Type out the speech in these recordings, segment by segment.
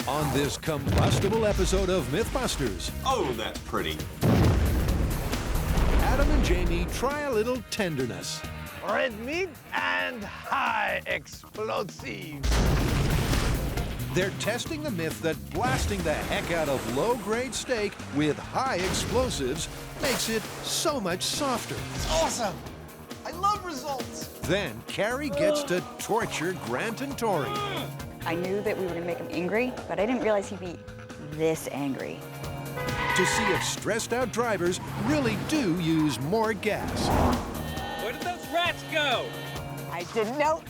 On this combustible episode of MythBusters, Oh, that's pretty. Adam and Jamie try a little tenderness. Red meat and high explosive. They're testing the myth that blasting the heck out of low-grade steak with high explosives makes it so much softer. It's awesome. I love results. Then Carrie gets to torture Grant and Tori. I knew that we were gonna make him angry, but I didn't realize he'd be this angry. To see if stressed-out drivers really do use more gas. Where did those rats go? I didn't know.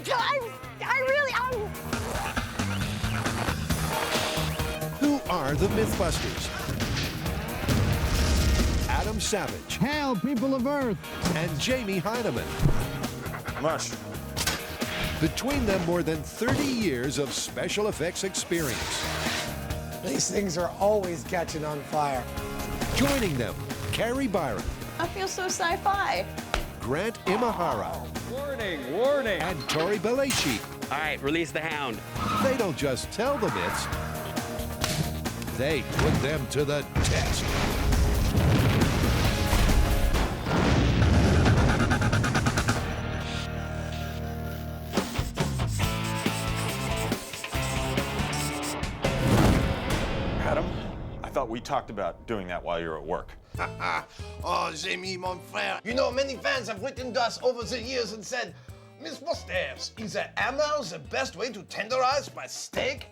Who are the MythBusters? Adam Savage. Hail, people of Earth! And Jamie Heineman. Mush. Between them, more than 30 years of special effects experience. These things are always catching on fire. Joining them, Carrie Byron, I feel so sci-fi. Grant Imahara, Warning, warning. and Tori Belleci. All right, release the hound. They don't just tell the myths, they put them to the test. Adam, I thought we talked about doing that while you were at work. Oh, Jamie, mon frère. You know, many fans have written to us over the years and said, MythBusters, is the hammer the best way to tenderize my steak?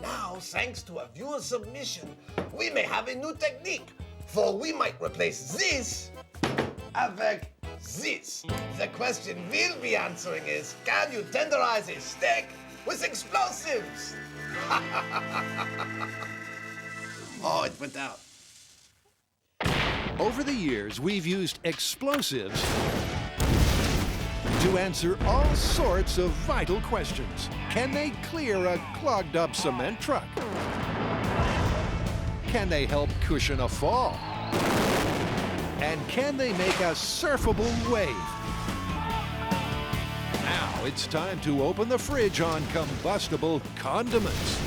Now, thanks to a viewer submission, we may have a new technique, for we might replace this avec this. The question we'll be answering is, can you tenderize a steak with explosives? Oh, it went out. Over the years, we've used explosives to answer all sorts of vital questions. Can they clear a clogged up cement truck? Can they help cushion a fall? And can they make a surfable wave? Now it's time to open the fridge on combustible condiments.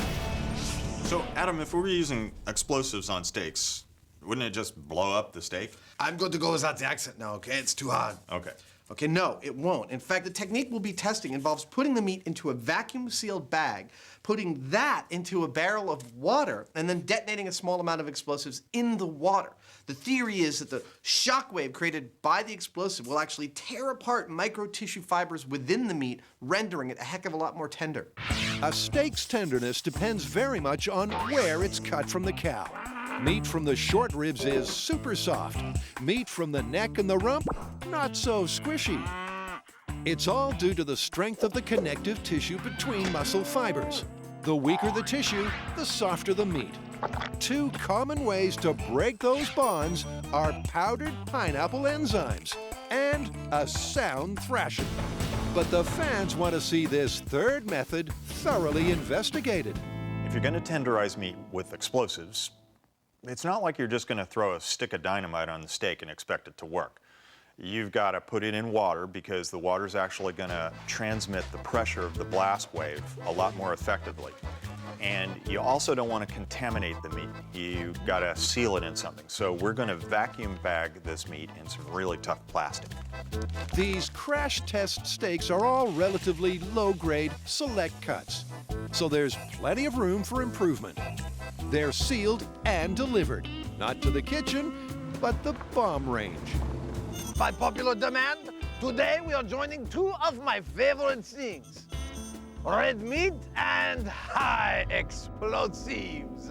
So, Adam, if we were using explosives on steaks, wouldn't it just blow up the steak? I'm going to go without the accent now, okay? It's too hard. Okay. Okay, no, it won't. In fact, the technique we'll be testing involves putting the meat into a vacuum-sealed bag, putting that into a barrel of water, and then detonating a small amount of explosives in the water. The theory is that the shock wave created by the explosive will actually tear apart micro-tissue fibers within the meat, rendering it a heck of a lot more tender. A steak's tenderness depends very much on where it's cut from the cow. Meat from the short ribs is super soft. Meat from the neck and the rump, not so squishy. It's all due to the strength of the connective tissue between muscle fibers. The weaker the tissue, the softer the meat. Two common ways to break those bonds are powdered pineapple enzymes and a sound thrashing. But the fans want to see this third method thoroughly investigated. If you're going to tenderize meat with explosives, it's not like you're just going to throw a stick of dynamite on the steak and expect it to work. You've got to put it in water because the water's actually going to transmit the pressure of the blast wave a lot more effectively. And you also don't want to contaminate the meat. You've got to seal it in something. So we're going to vacuum bag this meat in some really tough plastic. These crash test steaks are all relatively low-grade select cuts, so there's plenty of room for improvement. They're sealed and delivered, not to the kitchen, but the bomb range. By popular demand, today we are joining two of my favorite things. Red meat and high explosives.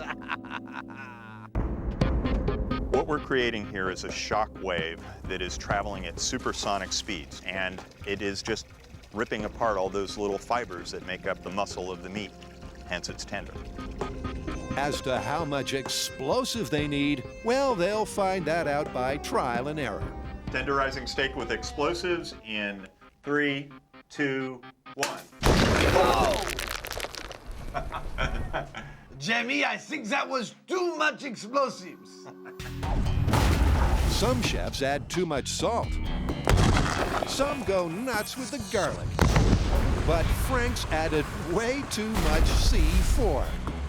What we're creating here is a shock wave that is traveling at supersonic speeds, and it is just ripping apart all those little fibers that make up the muscle of the meat, hence it's tender. As to how much explosive they need, well, they'll find that out by trial and error. Tenderizing steak with explosives in 3, 2, 1. Whoa! Jamie, I think that was too much explosives. Some chefs add too much salt. Some go nuts with the garlic. But Frank's added way too much C4.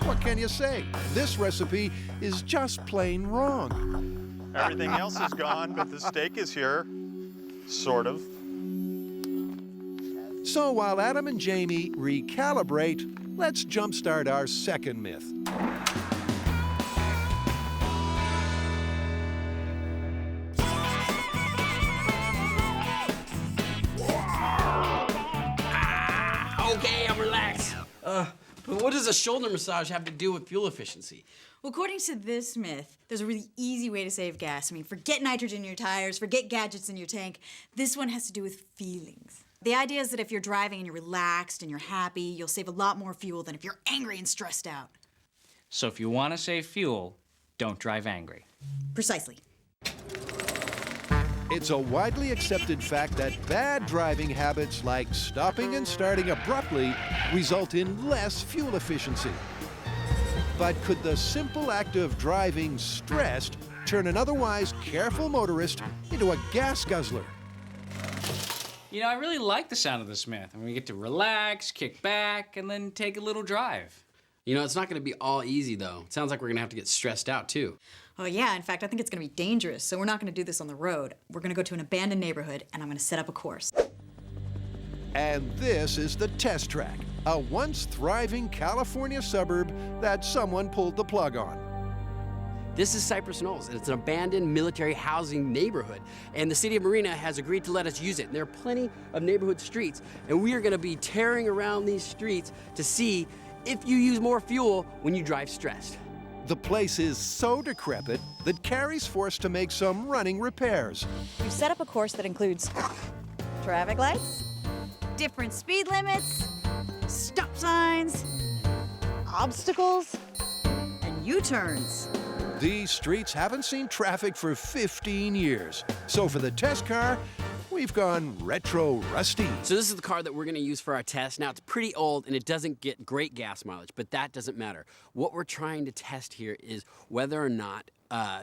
What can you say? This recipe is just plain wrong. Everything else is gone, but the steak is here. Sort of. So while Adam and Jamie recalibrate, let's jumpstart our second myth. Okay, I'm relaxed. But what does a shoulder massage have to do with fuel efficiency? Well, according to this myth, there's a really easy way to save gas. I mean, forget nitrogen in your tires, forget gadgets in your tank. This one has to do with feelings. The idea is that if you're driving and you're relaxed and you're happy, you'll save a lot more fuel than if you're angry and stressed out. So if you want to save fuel, don't drive angry. Precisely. It's a widely accepted fact that bad driving habits like stopping and starting abruptly result in less fuel efficiency. But could the simple act of driving stressed turn an otherwise careful motorist into a gas guzzler? You know, I really like the sound of this myth. I mean, we get to relax, kick back, and then take a little drive. You know, it's not gonna be all easy though. It sounds like we're gonna have to get stressed out too. Oh yeah, in fact, I think it's gonna be dangerous, so we're not gonna do this on the road. We're gonna go to an abandoned neighborhood, and I'm gonna set up a course. And this is the test track, a once thriving California suburb that someone pulled the plug on. This is Cypress Knolls, and it's an abandoned military housing neighborhood. And the city of Marina has agreed to let us use it. And there are plenty of neighborhood streets, and we are gonna be tearing around these streets to see if you use more fuel when you drive stressed. The place is so decrepit that Carrie's forced to make some running repairs. We've set up a course that includes traffic lights, Different speed limits, stop signs, obstacles, and U-turns. These streets haven't seen traffic for 15 years. So for the test car, we've gone retro rusty. So this is the car that we're gonna use for our test. Now it's pretty old and it doesn't get great gas mileage, but that doesn't matter. What we're trying to test here is whether or not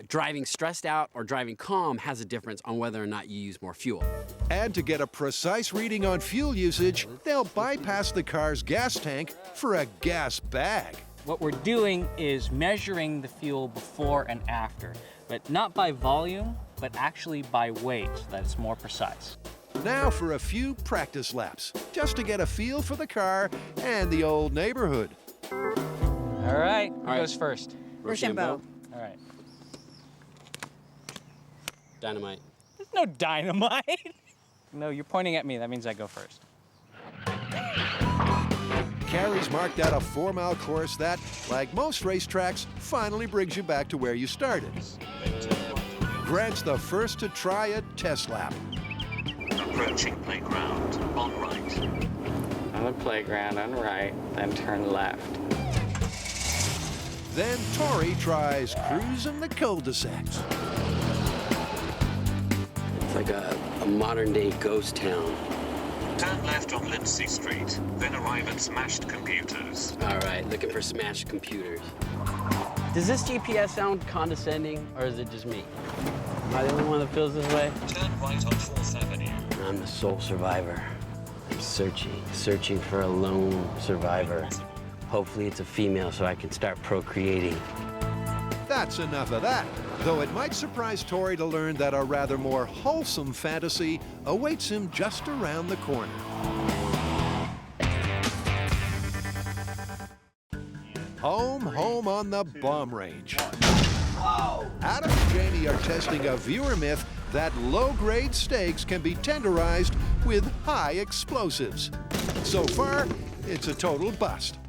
driving stressed out or driving calm has a difference on whether or not you use more fuel. And to get a precise reading on fuel usage, they'll bypass the car's gas tank for a gas bag. What we're doing is measuring the fuel before and after, but not by volume, but actually by weight, so that it's more precise. Now for a few practice laps, just to get a feel for the car and the old neighborhood. All right, who goes first? Rochambeau. All right. Dynamite. There's no dynamite. No, you're pointing at me. That means I go first. Carrie's marked out a 4-mile course that, like most racetracks, finally brings you back to where you started. Grant's the first to try a test lap. Approaching playground, on right. On the playground, on right, then turn left. Then Tori tries cruising the cul-de-sacs. It's like a modern-day ghost town. Turn left on Lindsay Street, then arrive at Smashed Computers. All right, looking for smashed computers. Does this GPS sound condescending, or is it just me? Am I the only one that feels this way? Turn right on 4th Avenue. I'm the sole survivor. I'm searching for a lone survivor. Hopefully it's a female so I can start procreating. That's enough of that, though it might surprise Tori to learn that a rather more wholesome fantasy awaits him just around the corner. Home on the bomb range. Adam and Jamie are testing a viewer myth that low-grade steaks can be tenderized with high explosives. So far, it's a total bust.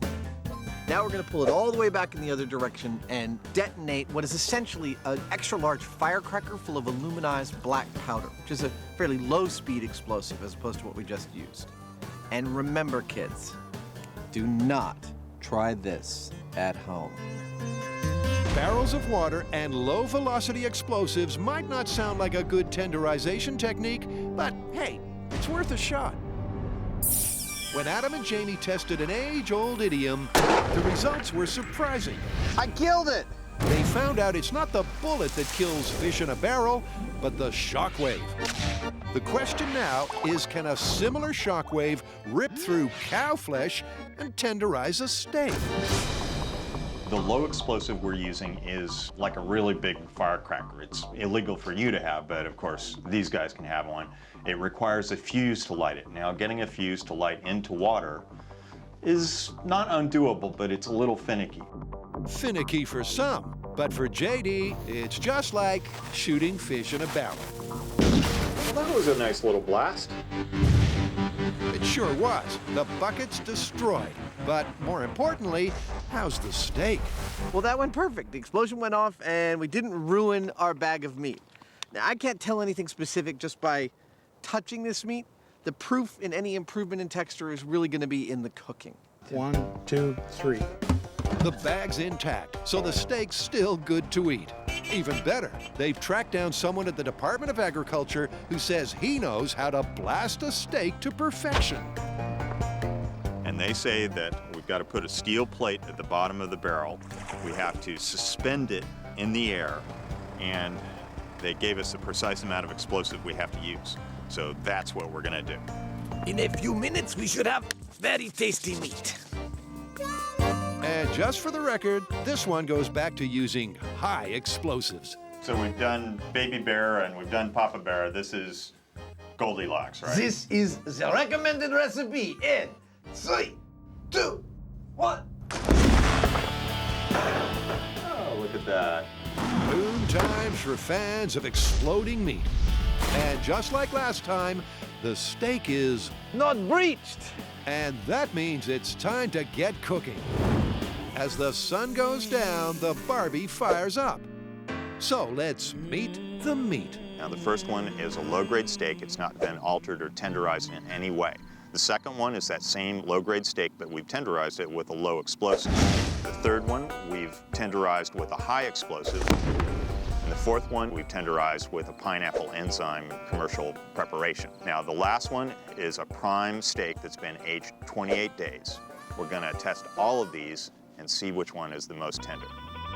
Now we're going to pull it all the way back in the other direction and detonate what is essentially an extra-large firecracker full of aluminized black powder, which is a fairly low-speed explosive as opposed to what we just used. And remember, kids, do not try this at home. Barrels of water and low-velocity explosives might not sound like a good tenderization technique, but hey, it's worth a shot. When Adam and Jamie tested an age-old idiom, the results were surprising. I killed it! They found out it's not the bullet that kills fish in a barrel, but the shockwave. The question now is, can a similar shockwave rip through cow flesh and tenderize a steak? The low explosive we're using is like a really big firecracker. It's illegal for you to have, but of course these guys can have one. It requires a fuse to light it. Now, getting a fuse to light into water is not undoable, but it's a little finicky. Finicky for some, but for JD, it's just like shooting fish in a barrel. Well, that was a nice little blast. It sure was. The bucket's destroyed. But more importantly, how's the steak? Well, that went perfect. The explosion went off and we didn't ruin our bag of meat. Now, I can't tell anything specific just by touching this meat. The proof in any improvement in texture is really going to be in the cooking. 1, 2, 3. The bag's intact, so the steak's still good to eat. Even better, they've tracked down someone at the Department of Agriculture who says he knows how to blast a steak to perfection. And they say that we've got to put a steel plate at the bottom of the barrel. We have to suspend it in the air, and they gave us the precise amount of explosive we have to use. So that's what we're gonna do. In a few minutes, we should have very tasty meat. And just for the record, this one goes back to using high explosives. So we've done Baby Bear and we've done Papa Bear. This is Goldilocks, right? This is the recommended recipe in 3, 2, 1. Oh, look at that. Boom times for fans of exploding meat. And just like last time, the steak is Not breached. And that means it's time to get cooking. As the sun goes down, the Barbie fires up. So let's meet the meat. Now, the first one is a low-grade steak. It's not been altered or tenderized in any way. The second one is that same low-grade steak, but we've tenderized it with a low explosive. The third one, we've tenderized with a high explosive. And the fourth one, we've tenderized with a pineapple enzyme commercial preparation. Now, the last one is a prime steak that's been aged 28 days. We're gonna test all of these and see which one is the most tender.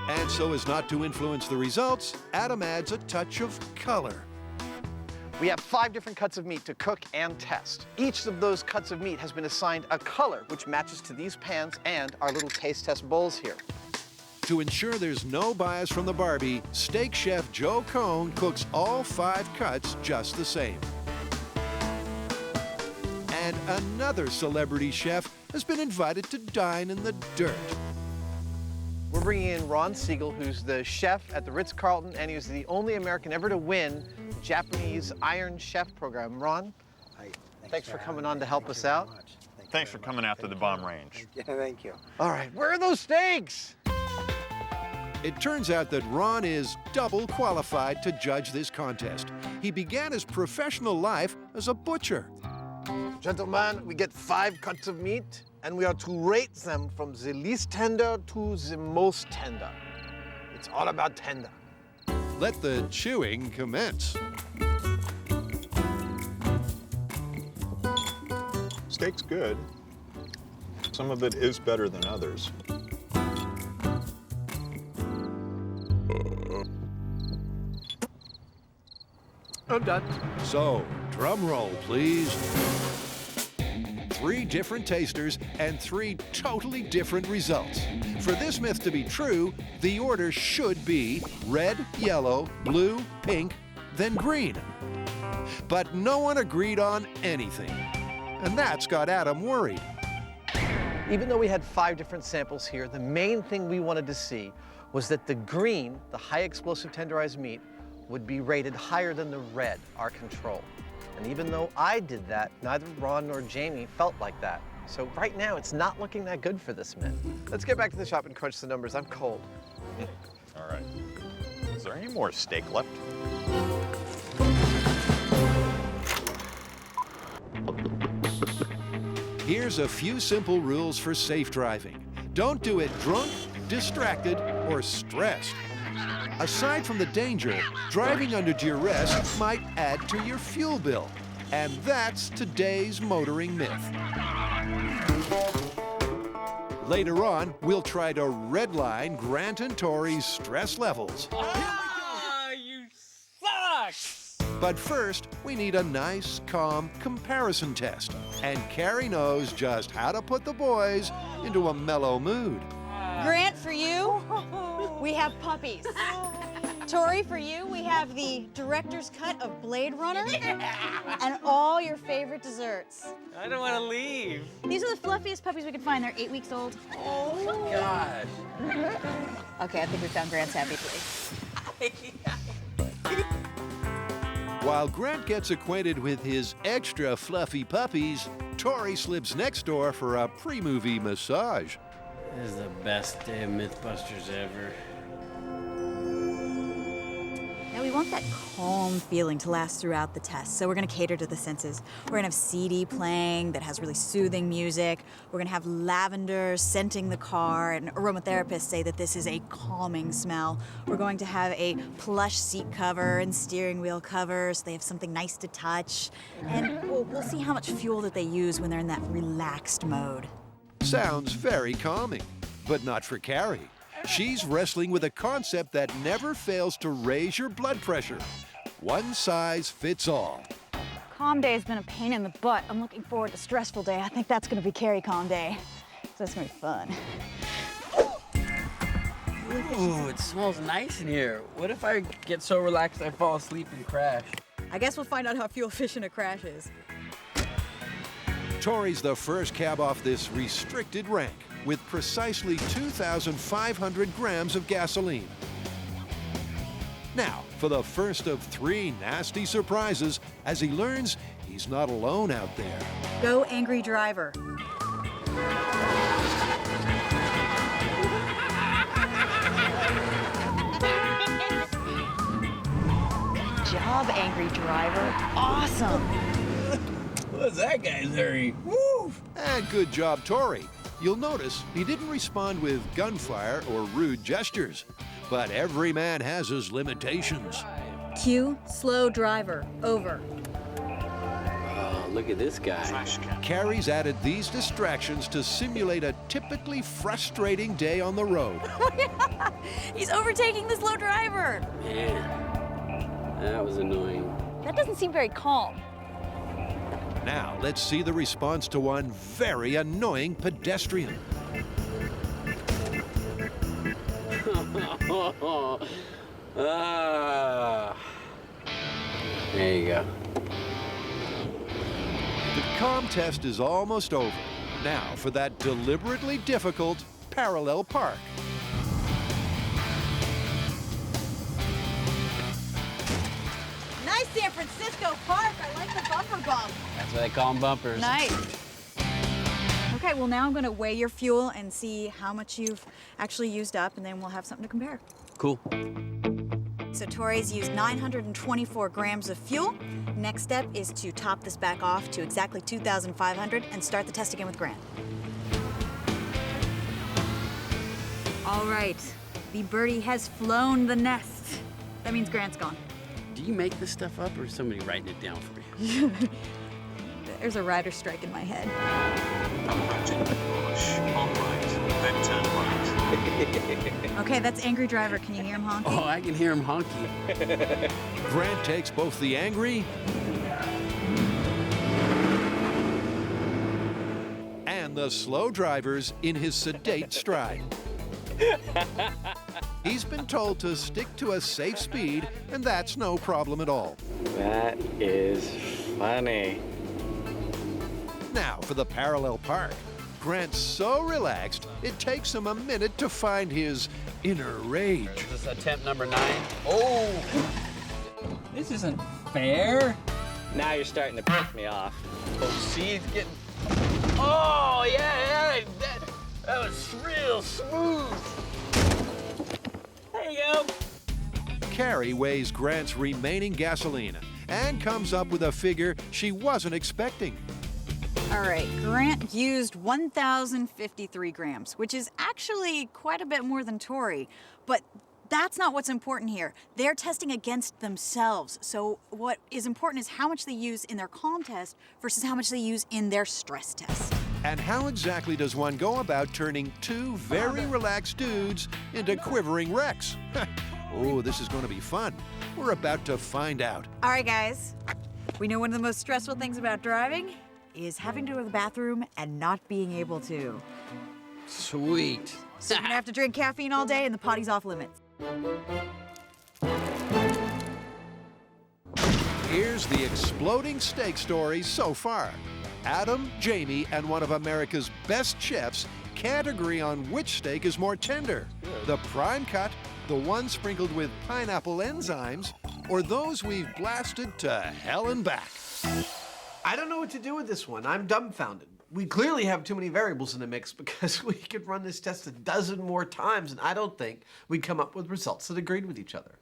And so as not to influence the results, Adam adds a touch of color. We have 5 different cuts of meat to cook and test. Each of those cuts of meat has been assigned a color which matches to these pans and our little taste test bowls here. To ensure there's no bias from the Barbie, steak chef Joe Cohn cooks all 5 cuts just the same. And another celebrity chef has been invited to dine in the dirt. We're bringing in Ron Siegel, who's the chef at the Ritz-Carlton, and he was the only American ever to win the Japanese Iron Chef program. Ron, thanks for coming on to help us out. Thanks for coming out to the bomb range. Yeah, thank you. All right, where are those steaks? It turns out that Ron is double qualified to judge this contest. He began his professional life as a butcher. Gentlemen, we get 5 cuts of meat, and we are to rate them from the least tender to the most tender. It's all about tender. Let the chewing commence. Steak's good. Some of it is better than others. I'm done. So, drum roll, please. 3 different tasters and 3 totally different results. For this myth to be true, the order should be red, yellow, blue, pink, then green. But no one agreed on anything. And that's got Adam worried. Even though we had 5 different samples here, the main thing we wanted to see was that the green, the high explosive tenderized meat, would be rated higher than the red, our control. And even though I did that, neither Ron nor Jamie felt like that. So right now, it's not looking that good for this myth. Let's get back to the shop and crunch the numbers. I'm cold. All right. Is there any more steak left? Here's a few simple rules for safe driving. Don't do it drunk, distracted, or stressed. Aside from the danger, driving under duress might add to your fuel bill. And that's today's motoring myth. Later on, we'll try to redline Grant and Tori's stress levels. You suck! But first, we need a nice, calm comparison test. And Carrie knows just how to put the boys into a mellow mood. Grant, for you, we have puppies. Tori, for you, we have the director's cut of Blade Runner and all your favorite desserts. I don't want to leave. These are the fluffiest puppies we could find. They're 8 weeks old. Oh, God. Okay, I think we found Grant's happy place. While Grant gets acquainted with his extra fluffy puppies, Tori slips next door for a pre-movie massage. This is the best day of MythBusters ever. Now, we want that calm feeling to last throughout the test, so we're gonna cater to the senses. We're gonna have CD playing that has really soothing music. We're gonna have lavender scenting the car, and aromatherapists say that this is a calming smell. We're going to have a plush seat cover and steering wheel cover, so they have something nice to touch. And we'll see how much fuel that they use when they're in that relaxed mode. Sounds very calming, but not for Carrie. She's wrestling with a concept that never fails to raise your blood pressure. One size fits all. Calm day has been a pain in the butt. I'm looking forward to stressful day. I think that's gonna be Carrie calm day. So it's gonna be fun. Ooh, it smells nice in here. What if I get so relaxed I fall asleep and crash? I guess we'll find out how fuel efficient a crash is. Tori's the first cab off this restricted rank with precisely 2,500 grams of gasoline. Now, for the first of 3 nasty surprises as he learns he's not alone out there. Go, angry driver. Good job, angry driver. Awesome. What's that guy's hurry? Woo! And good job, Tori. You'll notice he didn't respond with gunfire or rude gestures. But every man has his limitations. Cue, slow driver. Over. Oh, look at this guy. Trash can. Carrie's added these distractions to simulate a typically frustrating day on the road. He's overtaking the slow driver. Man, that was annoying. That doesn't seem very calm. Now, let's see the response to one very annoying pedestrian. There you go. The calm test is almost over. Now for that deliberately difficult parallel park. Nice San Francisco park. I like the bumper bump. That's what they call them bumpers. Nice. Okay, well now I'm gonna weigh your fuel and see how much you've actually used up, and then we'll have something to compare. Cool. So Tori's used 924 grams of fuel. Next step is to top this back off to exactly 2,500 and start the test again with Grant. All right, the birdie has flown the nest. That means Grant's gone. Do you make this stuff up or is somebody writing it down for you? There's a rider strike in my head. Imagine push on right, then turn right. Okay, that's angry driver. Can you hear him honking? Oh, I can hear him honky. Grant takes both the angry and the slow drivers in his sedate stride. He's been told to stick to a safe speed, and that's no problem at all. That is funny. Now for the parallel park. Grant's so relaxed, it takes him a minute to find his inner rage. Is this attempt number 9? Oh! This isn't fair. Now you're starting to piss me off. Oh, see, it's getting... Oh, yeah, that was real smooth. There you go. Carrie weighs Grant's remaining gasoline and comes up with a figure she wasn't expecting. All right, Grant used 1,053 grams, which is actually quite a bit more than Tori, but that's not what's important here. They're testing against themselves, so what is important is how much they use in their calm test versus how much they use in their stress test. And how exactly does one go about turning two very relaxed dudes into quivering wrecks? Oh, this is going to be fun. We're about to find out. All right, guys. We know one of the most stressful things about driving is having to go to the bathroom and not being able to. Sweet. So you're gonna have to drink caffeine all day and the potty's off limits. Here's the exploding steak story so far. Adam, Jamie, and one of America's best chefs can't agree on which steak is more tender. The prime cut, the one sprinkled with pineapple enzymes, or those we've blasted to hell and back. I don't know what to do with this one. I'm dumbfounded. We clearly have too many variables in the mix because we could run this test a dozen more times, and I don't think we'd come up with results that agreed with each other.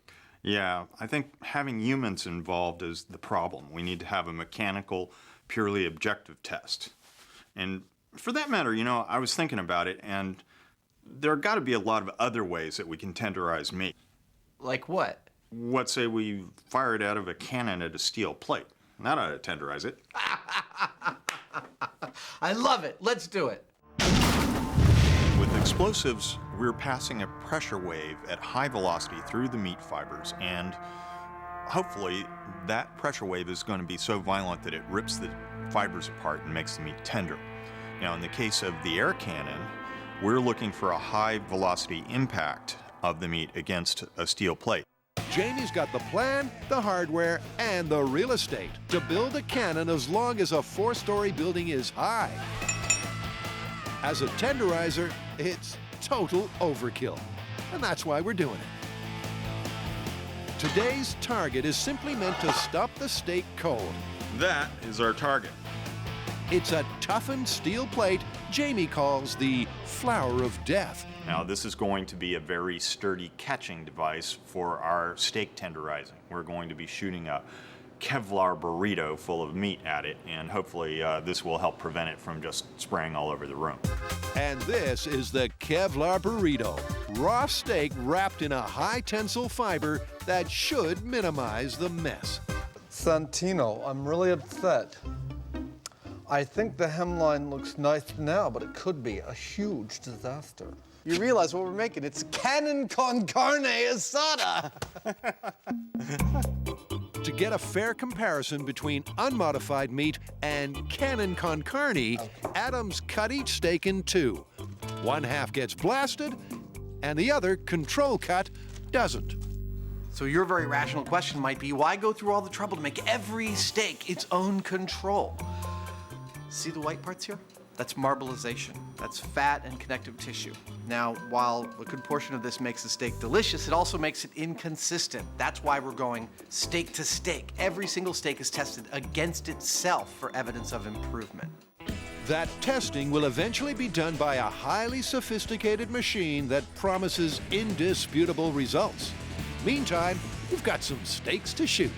Yeah, I think having humans involved is the problem. We need to have a mechanical, purely objective test. And for that matter, you know, I was thinking about it, and there have got to be a lot of other ways that we can tenderize meat. Like what? What say we fire it out of a cannon at a steel plate? That ought to tenderize it. I love it. Let's do it. With explosives, we're passing a pressure wave at high velocity through the meat fibers, and hopefully that pressure wave is going to be so violent that it rips the fibers apart and makes the meat tender. Now, in the case of the air cannon, we're looking for a high velocity impact of the meat against a steel plate. Jamie's got the plan, the hardware, and the real estate to build a cannon as long as a 4-story building is high. As a tenderizer, it's total overkill, and that's why we're doing it. Today's target is simply meant to stop the steak cold. That is our target. It's a toughened steel plate Jamie calls the flower of death. Now, this is going to be a very sturdy catching device for our steak tenderizing. We're going to be shooting a Kevlar burrito full of meat at it, and hopefully this will help prevent it from just spraying all over the room. And this is the Kevlar burrito. Raw steak wrapped in a high tensile fiber that should minimize the mess. Santino, I'm really upset. I think the hemline looks nice now, but it could be a huge disaster. You realize what we're making? It's cannon con carne asada. To get a fair comparison between unmodified meat and cannon con carne, Adam's cut each steak in two. One half gets blasted, and the other, control cut, doesn't. So your very rational question might be, why go through all the trouble to make every steak its own control? See the white parts here? That's marbleization. That's fat and connective tissue. Now, while a good portion of this makes the steak delicious, it also makes it inconsistent. That's why we're going steak to steak. Every single steak is tested against itself for evidence of improvement. That testing will eventually be done by a highly sophisticated machine that promises indisputable results. Meantime, we've got some steaks to shoot.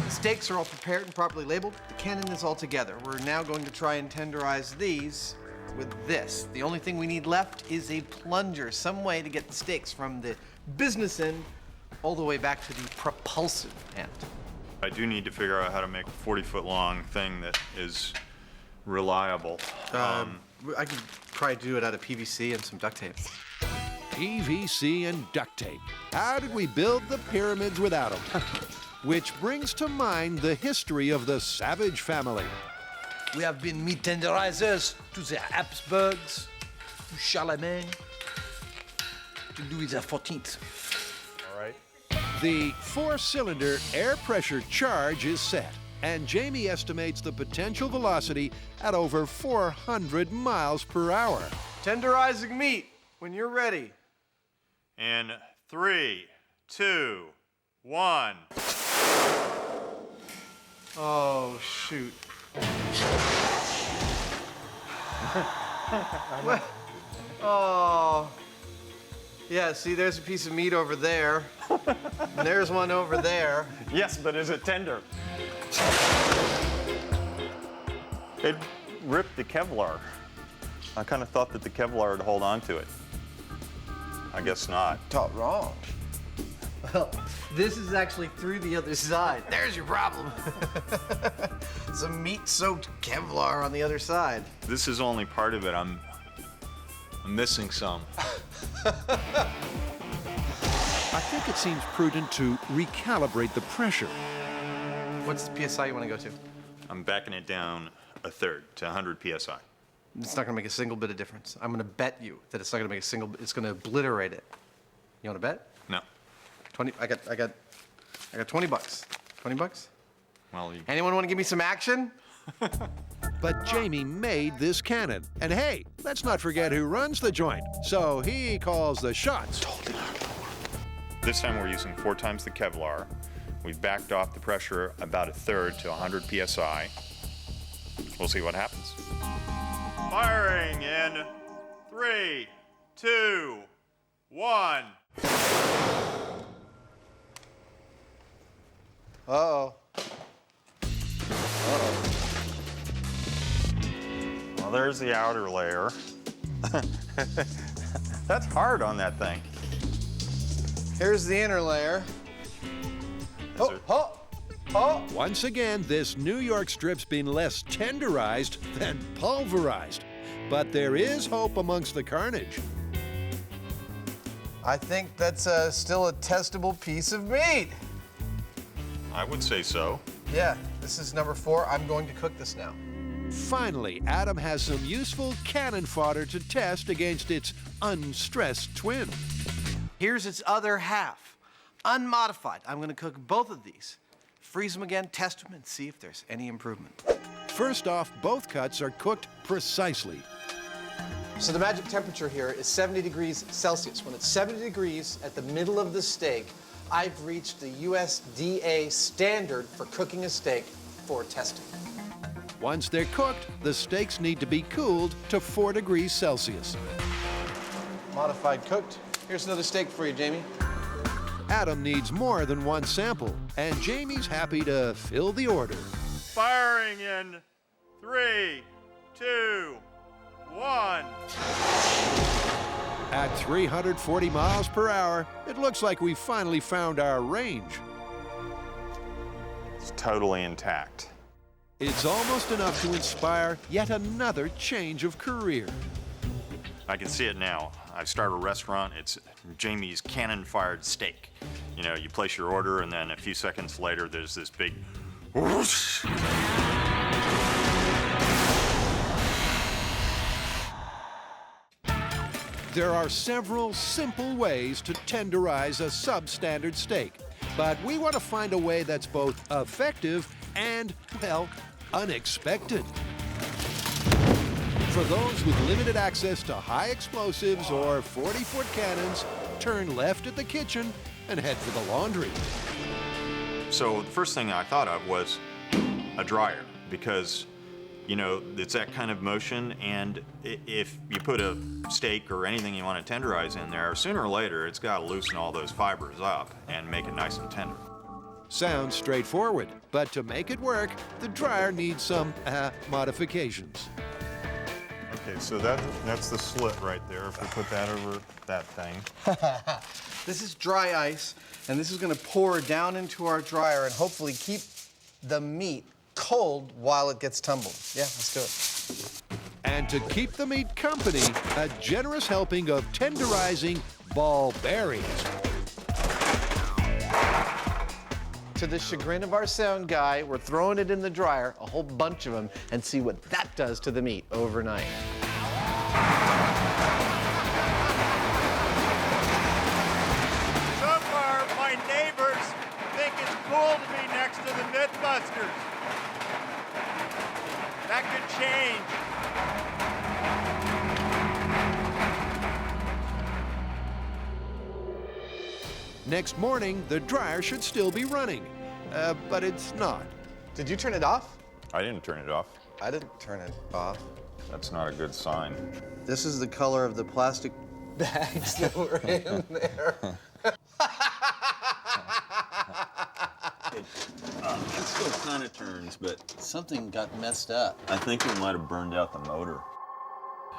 The steaks are all prepared and properly labeled. The cannon is all together. We're now going to try and tenderize these with this. The only thing we need left is a plunger, some way to get the steaks from the business end all the way back to the propulsive end. I do need to figure out how to make a 40-foot long thing that is reliable. I could probably do it out of PVC and some duct tape. PVC and duct tape. How did we build the pyramids without them? Which brings to mind the history of the Savage family. We have been meat tenderizers to the Habsburgs, to Charlemagne, to Louis XIV. All right. The 4-cylinder air pressure charge is set, and Jamie estimates the potential velocity at over 400 miles per hour. Tenderizing meat, when you're ready. In 3, 2, 1. Oh, shoot. What? Oh. Yeah, see, there's a piece of meat over there. And there's one over there. Yes, but is it tender? It ripped the Kevlar. I kind of thought that the Kevlar would hold on to it. I guess not. Thought wrong. Well, this is actually through the other side. There's your problem. Some meat-soaked Kevlar on the other side. This is only part of it. I'm missing some. I think it seems prudent to recalibrate the pressure. What's the PSI you want to go to? I'm backing it down a third to 100 PSI. It's not going to make a single bit of difference. I'm going to bet you that it's not going to make a single. It's going to obliterate it. You want to bet? No. 20. I got $20. $20? Well, Anyone want to give me some action? But Jamie made this cannon. And hey, let's not forget who runs the joint. So he calls the shots. this time we're using 4 times the Kevlar. We've backed off the pressure about a third to 100 PSI. We'll see what happens. Firing in 3, 2, 1. Uh-oh. Well, there's the outer layer. That's hard on that thing. Here's the inner layer. Oh, oh, oh. Once again, this New York strip's been less tenderized than pulverized. But there is hope amongst the carnage. I think that's still a testable piece of meat. I would say so. Yeah, this is number 4. I'm going to cook this now. Finally, Adam has some useful cannon fodder to test against its unstressed twin. Here's its other half, unmodified. I'm going to cook both of these. Freeze them again, test them, and see if there's any improvement. First off, both cuts are cooked precisely. So the magic temperature here is 70 degrees Celsius. When it's 70 degrees at the middle of the steak, I've reached the USDA standard for cooking a steak for testing. Once they're cooked, the steaks need to be cooled to 4 degrees Celsius. Modified cooked. Here's another steak for you, Jamie. Adam needs more than one sample, and Jamie's happy to fill the order. Firing in 3, 2, 1. At 340 miles per hour, it looks like we finally found our range. It's totally intact. It's almost enough to inspire yet another change of career. I can see it now. I start a restaurant, it's Jamie's cannon-fired steak. You know, you place your order, and then a few seconds later, there's this big whoosh. There are several simple ways to tenderize a substandard steak, but we want to find a way that's both effective and, well, unexpected. For those with limited access to high explosives or 40-foot cannons, turn left at the kitchen and head for the laundry. So the first thing I thought of was a dryer, because, you know, it's that kind of motion, and if you put a steak or anything you want to tenderize in there, sooner or later it's got to loosen all those fibers up and make it nice and tender. Sounds straightforward, but to make it work, the dryer needs some modifications. Okay, so that's the slit right there, if we put that over that thing. This is dry ice, and this is going to pour down into our dryer and hopefully keep the meat cold while it gets tumbled. Yeah, let's do it. And to keep the meat company, a generous helping of tenderizing ball bearings. To the chagrin of our sound guy, we're throwing it in the dryer, a whole bunch of them, and see what that does to the meat overnight. So far, my neighbors think it's cool to be next to the MythBusters. That could change. Next morning, the dryer should still be running, but it's not. Did you turn it off? I didn't turn it off. I didn't turn it off. That's not a good sign. This is the color of the plastic bags that were in there. It still kind of turns, but Something got messed up. I think we might have burned out the motor.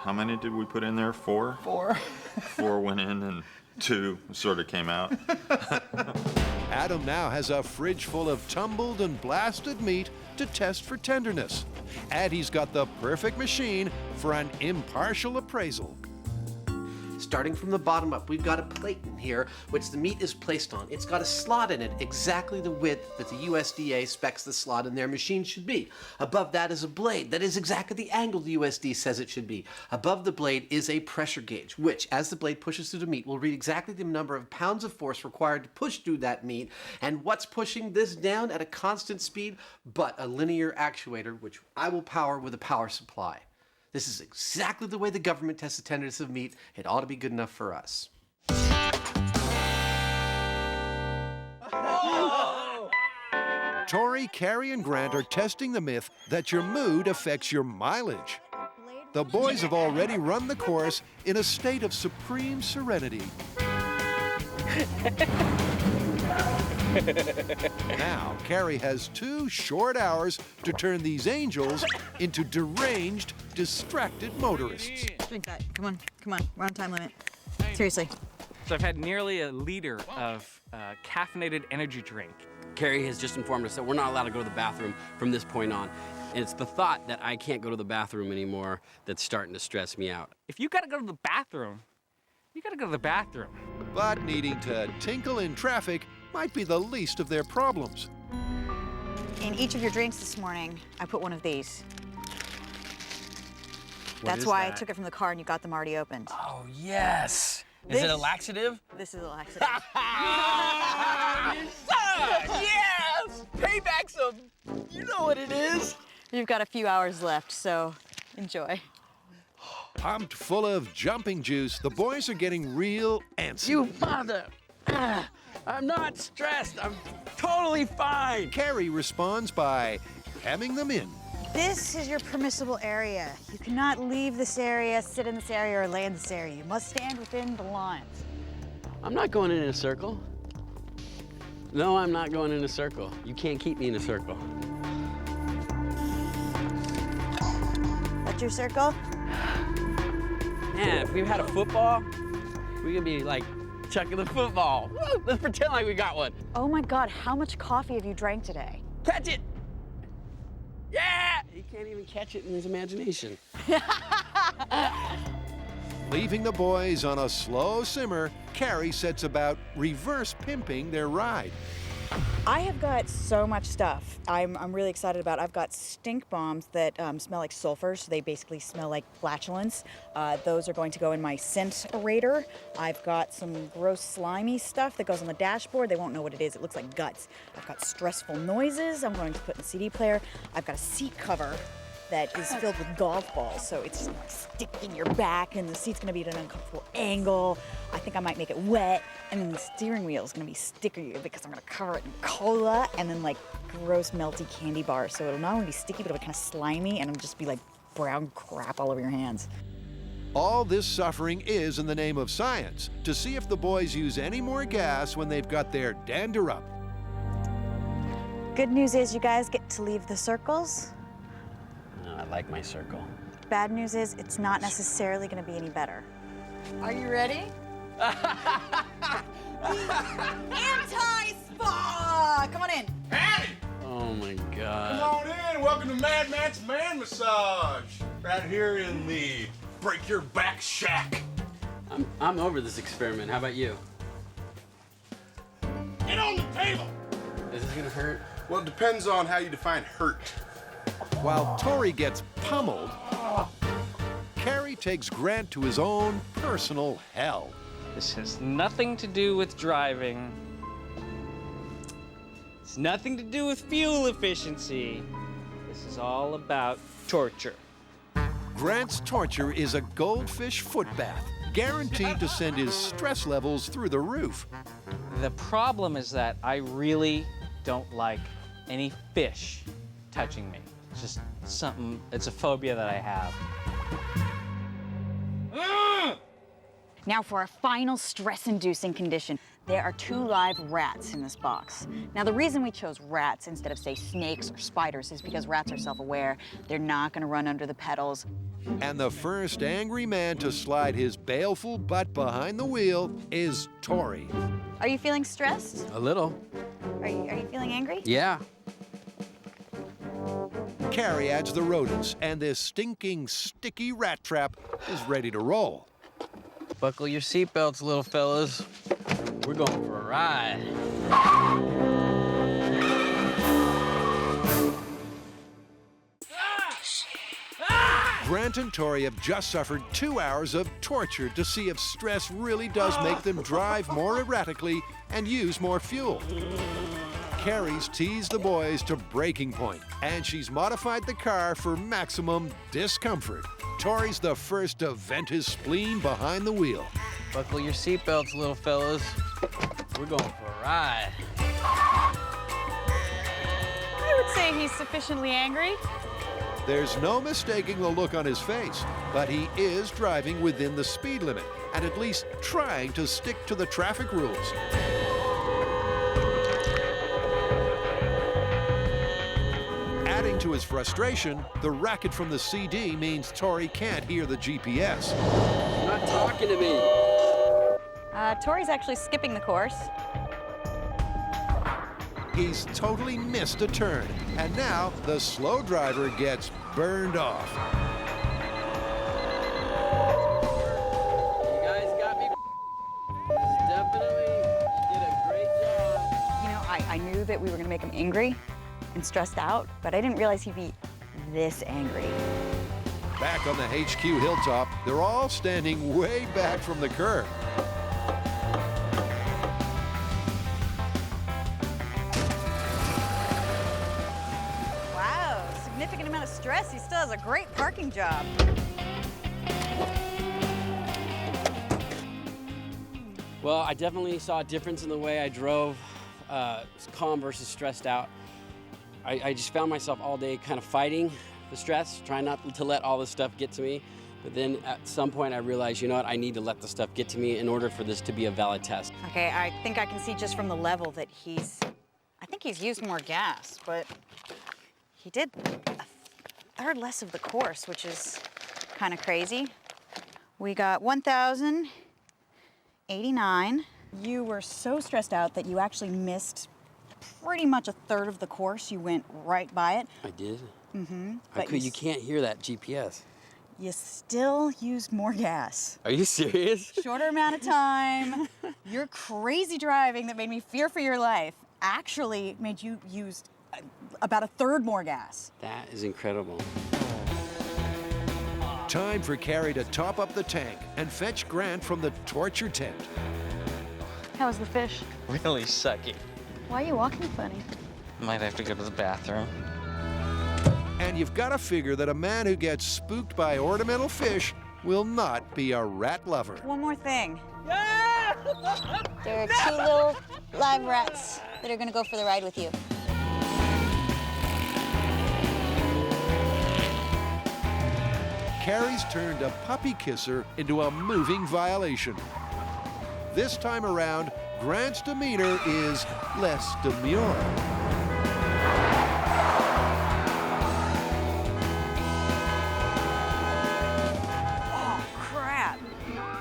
How many did we put in there? 4? 4. 4 went in and 2 sort of came out. Adam now has a fridge full of tumbled and blasted meat to test for tenderness. And he's got the perfect machine for an impartial appraisal. Starting from the bottom up, we've got a plate in here which the meat is placed on. It's got a slot in it, exactly the width that the USDA specs the slot in their machine should be. Above that is a blade that is exactly the angle the USDA says it should be. Above the blade is a pressure gauge, which, as the blade pushes through the meat, will read exactly the number of pounds of force required to push through that meat. And what's pushing this down at a constant speed but a linear actuator, which I will power with a power supply. This is exactly the way the government tests the tenderness of meat. It ought to be good enough for us. Tori, Carrie, and Grant are testing the myth that your mood affects your mileage. The boys have already run the course in a state of supreme serenity. Now, Carrie has 2 short hours to turn these angels into deranged, distracted motorists. Drink that. Come on, come on. We're on time limit. Seriously. So I've had nearly a liter of caffeinated energy drink. Carrie has just informed us that we're not allowed to go to the bathroom from this point on. And it's the thought that I can't go to the bathroom anymore that's starting to stress me out. If you gotta go to the bathroom, you gotta go to the bathroom. But needing to tinkle in traffic might be the least of their problems. In each of your drinks this morning, I put one of these. That's is why that? I took it from the car and you got them already opened. Oh, yes. Is it a laxative? This is a laxative. Yes! Payback some. You know what it is. You've got a few hours left, so enjoy. Pumped full of jumping juice, the boys are getting real antsy. You mother. I'm not stressed. I'm totally fine. Carrie responds by hemming them in. This is your permissible area. You cannot leave this area, sit in this area, or lay in this area. You must stand within the lines. I'm not going in a circle. No, I'm not going in a circle. You can't keep me in a circle. That's your circle? Man, if we had a football, we could be like chucking the football. Woo! Let's pretend like we got one. Oh my God, how much coffee have you drank today? Catch it! Yeah! He can't even catch it in his imagination. Leaving the boys on a slow simmer, Carrie sets about reverse pimping their ride. I have got so much stuff I'm really excited about. I've got stink bombs that smell like sulfur, so they basically smell like flatulence. Those are going to go in my scent-orator. I've got some gross slimy stuff that goes on the dashboard. They won't know what it is. It looks like guts. I've got stressful noises I'm going to put in the CD player. I've got a seat cover that is filled with golf balls, so it's just gonna stick in your back, and the seat's gonna be at an uncomfortable angle. I think I might make it wet, and then the steering wheel is gonna be sticky because I'm gonna cover it in cola and then like gross melty candy bars. So it'll not only be sticky, but it'll be kind of slimy, and it'll just be like brown crap all over your hands. All this suffering is in the name of science, to see if the boys use any more gas when they've got their dander up. Good news is you guys get to leave the circles. I like my circle. Bad news is it's not necessarily gonna be any better. Are you ready? Anti-spa! Come on in. Howdy! Oh my God. Come on in. Welcome to Mad Matt's Man Massage. Right here in the Break Your Back Shack. I'm over this experiment. How about you? Get on the table. Is this gonna hurt? Well, it depends on how you define hurt. While Tori gets pummeled, Carrie takes Grant to his own personal hell. This has nothing to do with driving. It's nothing to do with fuel efficiency. This is all about torture. Grant's torture is a goldfish foot bath, guaranteed to send his stress levels through the roof. The problem is that I really don't like any fish touching me. It's just something, it's a phobia that I have. Now for our final stress-inducing condition. There are 2 live rats in this box. Now, the reason we chose rats instead of, say, snakes or spiders is because rats are self-aware. They're not gonna run under the pedals. And the first angry man to slide his baleful butt behind the wheel is Tori. Are you feeling stressed? A little. Are you feeling angry? Yeah. Carrie adds the rodents, and this stinking, sticky rat trap is ready to roll. Buckle your seatbelts, little fellas. We're going for a ride. Grant and Tori have just suffered 2 hours of torture to see if stress really does make them drive more erratically and use more fuel. Carrie's teased the boys to breaking point, and she's modified the car for maximum discomfort. Tori's the first to vent his spleen behind the wheel. Buckle your seatbelts, little fellas. We're going for a ride. I would say he's sufficiently angry. There's no mistaking the look on his face, but he is driving within the speed limit and at least trying to stick to the traffic rules. Adding to his frustration, the racket from the CD means Tori can't hear the GPS. You're not talking to me. Tori's actually skipping the course. He's totally missed a turn, and now the slow driver gets burned off. You guys got me. Definitely did a great job. You know, I knew that we were gonna make him angry and stressed out, but I didn't realize he'd be this angry. Back on the HQ hilltop, they're all standing way back from the curb. Wow, significant amount of stress. He still has a great parking job. Well, I definitely saw a difference in the way I drove, calm versus stressed out. I just found myself all day kind of fighting the stress, trying not to let all this stuff get to me. But then at some point I realized, you know what, I need to let the stuff get to me in order for this to be a valid test. Okay, I think I can see just from the level that I think he's used more gas, but he did a third less of the course, which is kind of crazy. We got 1,089. You were so stressed out that you actually missed pretty much a third of the course. You went right by it. I did? Mm-hmm. You can't hear that GPS. You still used more gas. Are you serious? Shorter amount of time. Your crazy driving that made me fear for your life actually made you use about a third more gas. That is incredible. Time for Carrie to top up the tank and fetch Grant from the torture tent. How was the fish? Really sucky. Why are you walking funny? Might have to go to the bathroom. And you've got to figure that a man who gets spooked by ornamental fish will not be a rat lover. One more thing. There are 2 little live rats that are gonna go for the ride with you. Carrie's turned a puppy kisser into a moving violation. This time around, Grant's demeanor is less demure.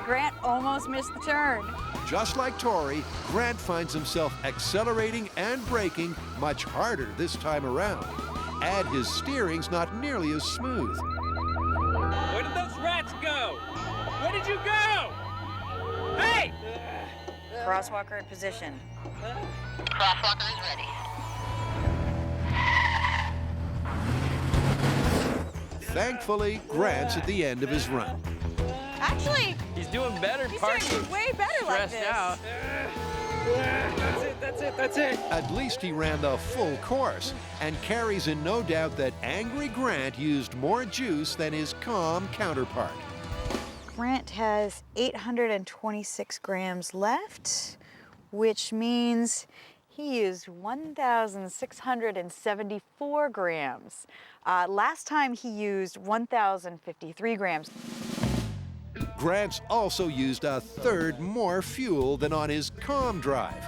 Grant almost missed the turn. Just like Tori, Grant finds himself accelerating and braking much harder this time around. And his steering's not nearly as smooth. Where did those rats go? Where did you go? Hey! Crosswalker in position. Crosswalker is ready. Thankfully, Grant's at the end of his run. Actually, He's doing better he's parking. doing way better like Stressed this. out. That's it. At least he ran the full course, and Carrie's in no doubt that angry Grant used more juice than his calm counterpart. Grant has 826 grams left, which means he used 1,674 grams. Last time he used 1,053 grams. Grant's also used a third more fuel than on his calm drive.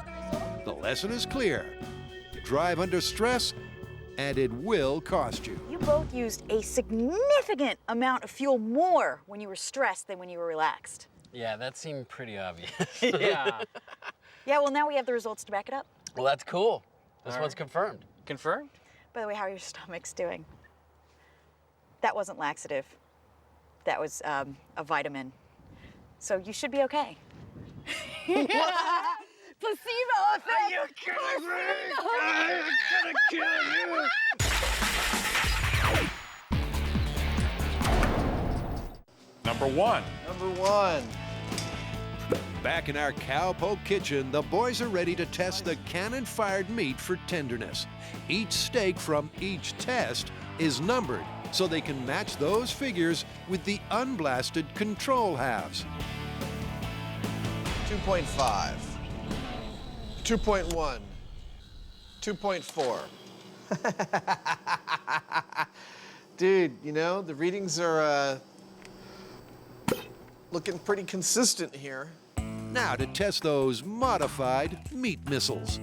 The lesson is clear. Drive under stress, and it will cost you. You both used a significant amount of fuel more when you were stressed than when you were relaxed. Yeah, that seemed pretty obvious. Yeah. Yeah, well, now we have the results to back it up. Well, that's cool. This All one's right. confirmed. Confirmed? By the way, how are your stomachs doing? That wasn't laxative. That was a vitamin. So you should be okay. Placebo effect! Are you kidding me? I'm gonna kill you! Number one. Number one. Back in our cowpoke kitchen, the boys are ready to test the cannon-fired meat for tenderness. Each steak from each test is numbered so they can match those figures with the unblasted control halves. 2.5. 2.1. 2.4. Dude, you know, the readings are looking pretty consistent here. Now to test those modified meat missiles.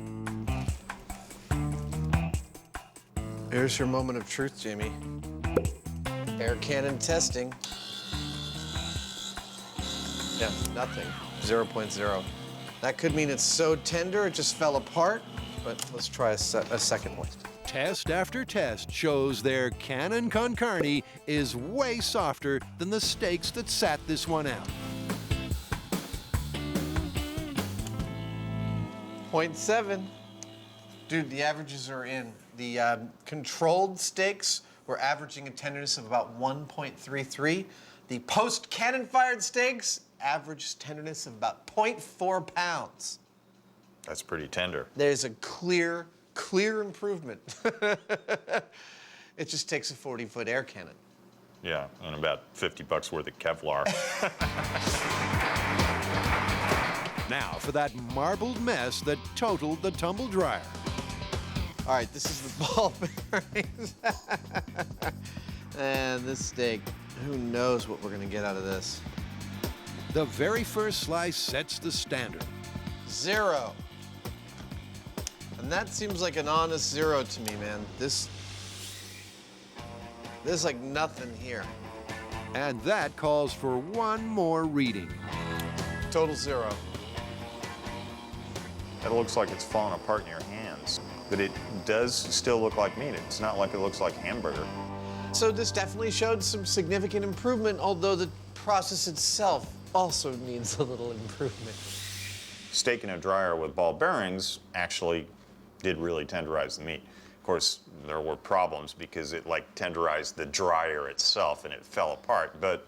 Here's your moment of truth, Jamie. Air cannon testing. Yeah, nothing. 0.0. That could mean it's so tender it just fell apart, but let's try a second one. Test after test shows their cannon con carne is way softer than the steaks that sat this one out. 0.7. Dude, the averages are in. The controlled steaks were averaging a tenderness of about 1.33. The post-cannon-fired steaks averaged tenderness of about 0.4 pounds. That's pretty tender. There's a clear improvement. It just takes a 40-foot air cannon. Yeah, and about $50 worth of Kevlar. Now for that marbled mess that totaled the tumble dryer. All right, this is the ball bearings. And this steak, who knows what we're gonna get out of this. The very first slice sets the standard. 0. And that seems like an honest 0 to me, man. There's like nothing here. And that calls for one more reading. Total 0. It looks like it's falling apart in your hands, but it does still look like meat. It's not like it looks like hamburger. So this definitely showed some significant improvement, although the process itself also needs a little improvement. Steak in a dryer with ball bearings actually did really tenderize the meat. Of course, there were problems because it like tenderized the dryer itself and it fell apart. But,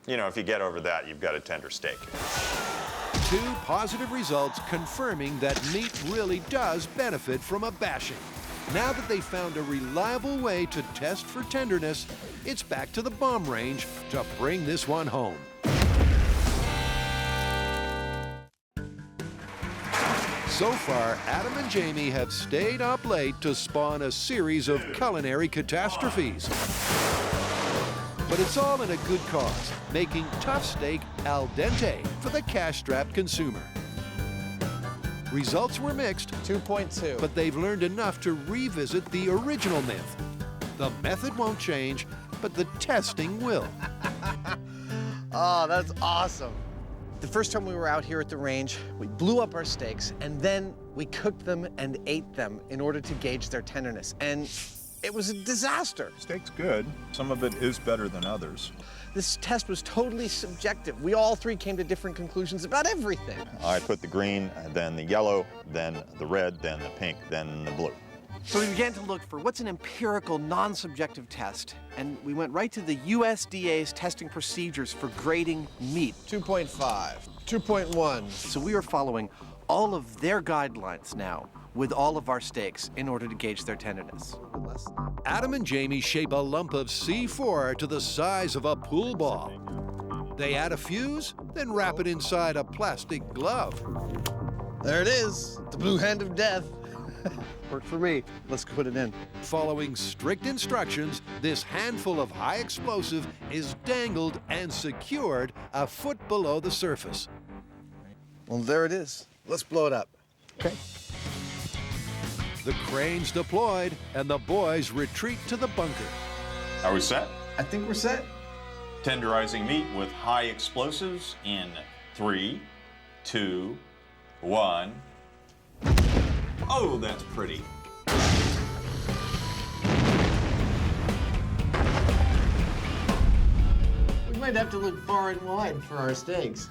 you know, if you get over that, you've got a tender steak. 2 positive results confirming that meat really does benefit from a bashing. Now that they found a reliable way to test for tenderness, it's back to the bomb range to bring this one home. So far, Adam and Jamie have stayed up late to spawn a series of culinary catastrophes. But it's all in a good cause, making tough steak al dente for the cash-strapped consumer. Results were mixed, 2.2. but they've learned enough to revisit the original myth. The method won't change, but the testing will. Oh, that's awesome. The first time we were out here at the range, we blew up our steaks, and then we cooked them and ate them in order to gauge their tenderness. And it was a disaster. Steak's good. Some of it is better than others. This test was totally subjective. We all three came to different conclusions about everything. I put the green, then the yellow, then the red, then the pink, then the blue. So we began to look for what's an empirical, non-subjective test, and we went right to the USDA's testing procedures for grading meat. 2.5, 2.1. So we are following all of their guidelines now with all of our steaks in order to gauge their tenderness. Adam and Jamie shape a lump of C4 to the size of a pool ball. They add a fuse, then wrap it inside a plastic glove. There it is, the blue hand of death. Worked for me. Let's put it in. Following strict instructions, this handful of high explosive is dangled and secured a foot below the surface. Well, there it is. Let's blow it up. Okay. The crane's deployed, and the boys retreat to the bunker. Are we set? I think we're set. Tenderizing meat with high explosives in 3, 2, 1. Oh, that's pretty. We might have to look far and wide for our steaks.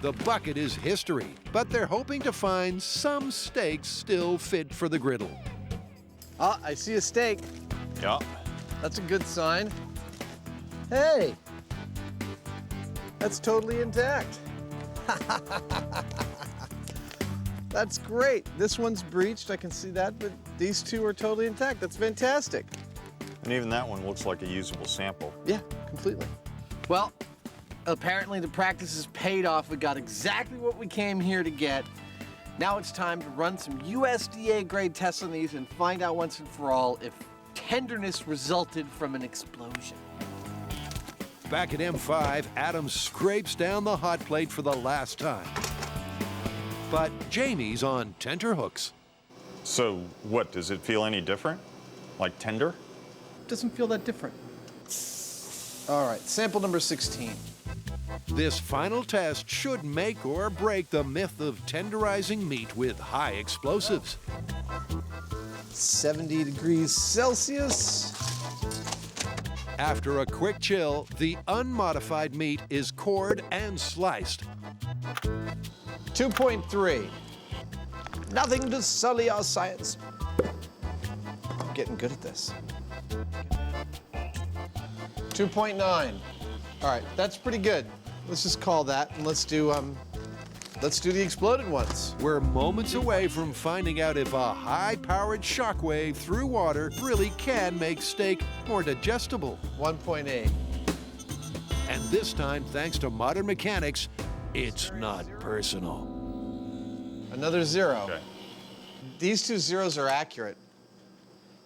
The bucket is history, but they're hoping to find some steaks still fit for the griddle. Ah, I see a steak. Yeah. That's a good sign. Hey, that's totally intact. That's great. This one's breached, I can see that, but these two are totally intact. That's fantastic. And even that one looks like a usable sample. Yeah, completely. Well, apparently the practice has paid off. We got exactly what we came here to get. Now it's time to run some USDA grade tests on these and find out once and for all if tenderness resulted from an explosion. Back at M5, Adam scrapes down the hot plate for the last time. But Jamie's on tenterhooks. So what, does it feel any different? Like tender? Doesn't feel that different. All right, sample number 16. This final test should make or break the myth of tenderizing meat with high explosives. 70 degrees Celsius. After a quick chill, the unmodified meat is cored and sliced. 2.3. Nothing to sully our science. I'm getting good at this. 2.9. All right, that's pretty good. Let's just call that, and let's do the exploded ones. We're moments away from finding out if a high-powered shockwave through water really can make steak more digestible. 1.8. And this time, thanks to modern mechanics, it's not personal. Another 0. Okay. These two zeros are accurate.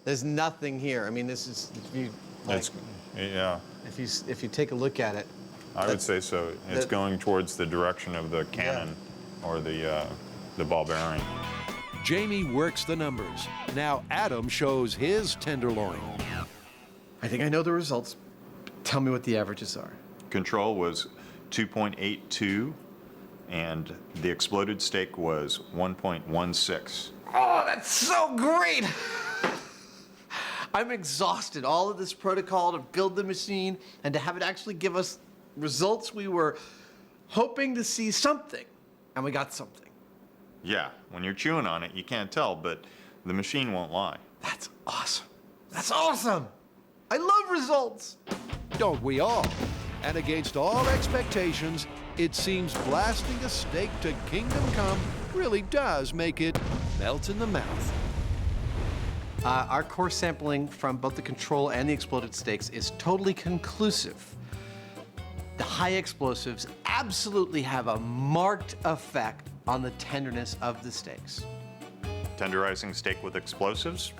There's nothing here. I mean, this is, if you, like, Yeah, if you take a look at it. I would say so. It's going towards the direction of the cannon or the ball bearing. Jamie works the numbers. Now Adam shows his tenderloin. I think I know the results. Tell me what the averages are. Control was 2.82, and the exploded steak was 1.16. Oh, that's so great! I'm exhausted. All of this protocol to build the machine and to have it actually give us results. We were hoping to see something, and we got something. Yeah, when you're chewing on it, you can't tell, but the machine won't lie. That's awesome. That's awesome. I love results. Don't we all? And against all expectations, it seems blasting a steak to kingdom come really does make it melt in the mouth. Our core sampling from both the control and the exploded steaks is totally conclusive. The high explosives absolutely have a marked effect on the tenderness of the steaks. Tenderizing steak with explosives?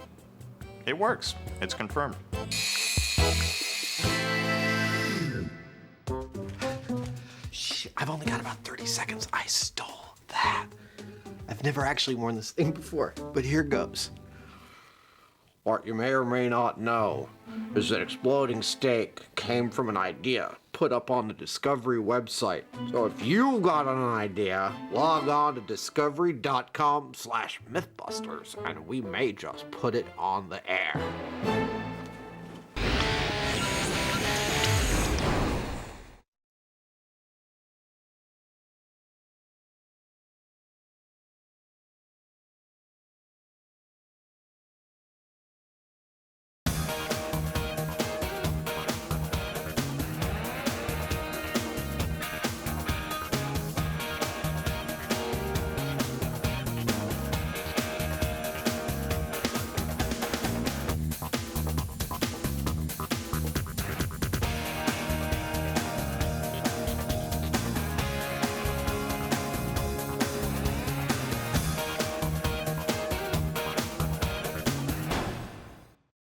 It works. It's confirmed. Shh, I've only got about 30 seconds. I stole that. I've never actually worn this thing before, but here goes. What you may or may not know is that exploding steak came from an idea put up on the Discovery website. So if you got an idea, log on to discovery.com/mythbusters and we may just put it on the air.